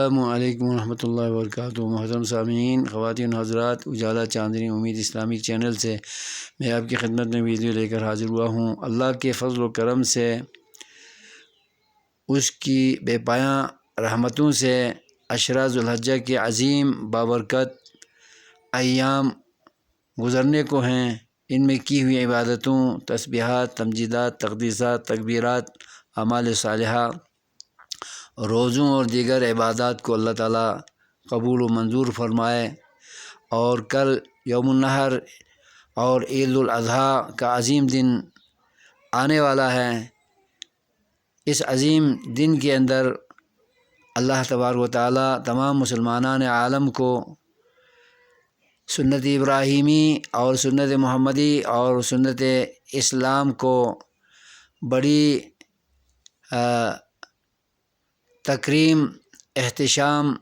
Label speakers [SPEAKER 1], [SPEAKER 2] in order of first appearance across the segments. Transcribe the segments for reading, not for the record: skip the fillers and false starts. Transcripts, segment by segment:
[SPEAKER 1] السلام علیکم ورحمۃ اللہ وبرکاتہ۔ محترم سامعین، خواتین حضرات، اجالا چاندنی امید اسلامک چینل سے میں آپ کی خدمت میں ویڈیو لے کر حاضر ہوا ہوں۔ اللہ کے فضل و کرم سے، اس کی بے پایاں رحمتوں سے عشرہ ذو الحجہ کے عظیم بابرکت ایام گزرنے کو ہیں۔ ان میں کی ہوئی عبادتوں، تسبیحات، تمجیدات، تقدیسات، تکبیرات، اعمال صالحہ، روزوں اور دیگر عبادات کو اللہ تعالیٰ قبول و منظور فرمائے۔ اور کل یوم النحر اور عید الاضحیٰ کا عظیم دن آنے والا ہے۔ اس عظیم دن کے اندر اللہ تبارک و تعالیٰ تمام مسلمانان عالم کو سنت ابراہیمی اور سنت محمدی اور سنت اسلام کو بڑی تکریم، احتشام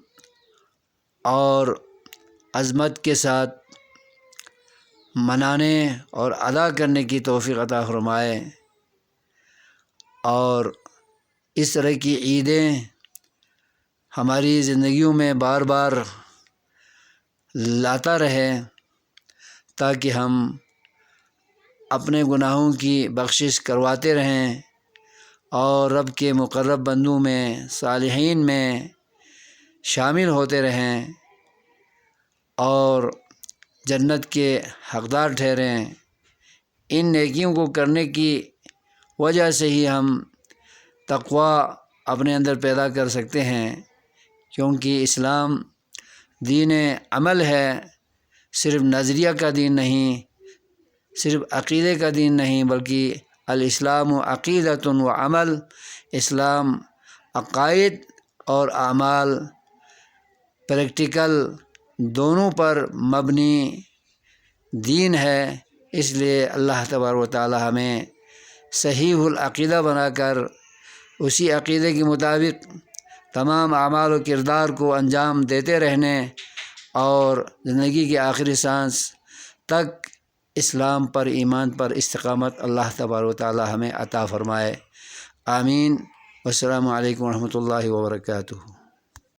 [SPEAKER 1] اور عظمت کے ساتھ منانے اور ادا کرنے کی توفیق عطا فرمائے۔ اور اس طرح کی عیدیں ہماری زندگیوں میں بار بار لاتا رہے، تاکہ ہم اپنے گناہوں کی بخشش کرواتے رہیں اور رب کے مقرب بندوں میں، صالحین میں شامل ہوتے رہیں اور جنت کے حقدار ٹھہریں۔ ان نیکیوں کو کرنے کی وجہ سے ہی ہم تقویٰ اپنے اندر پیدا کر سکتے ہیں، کیونکہ اسلام دین عمل ہے، صرف نظریہ کا دین نہیں، صرف عقیدے کا دین نہیں، بلکہ الاسلام عقیدۃ و عمل، اسلام عقائد اور اعمال پریکٹیکل دونوں پر مبنی دین ہے۔ اس لیے اللہ تبارک و تعالی ہمیں صحیح العقیدہ بنا کر اسی عقیدے کے مطابق تمام اعمال و کردار کو انجام دیتے رہنے اور زندگی کی آخری سانس تک اسلام پر، ایمان پر استقامت اللہ تبارک و تعالی ہمیں عطا فرمائے۔ آمین۔ والسلام علیکم ورحمۃ اللہ وبرکاتہ۔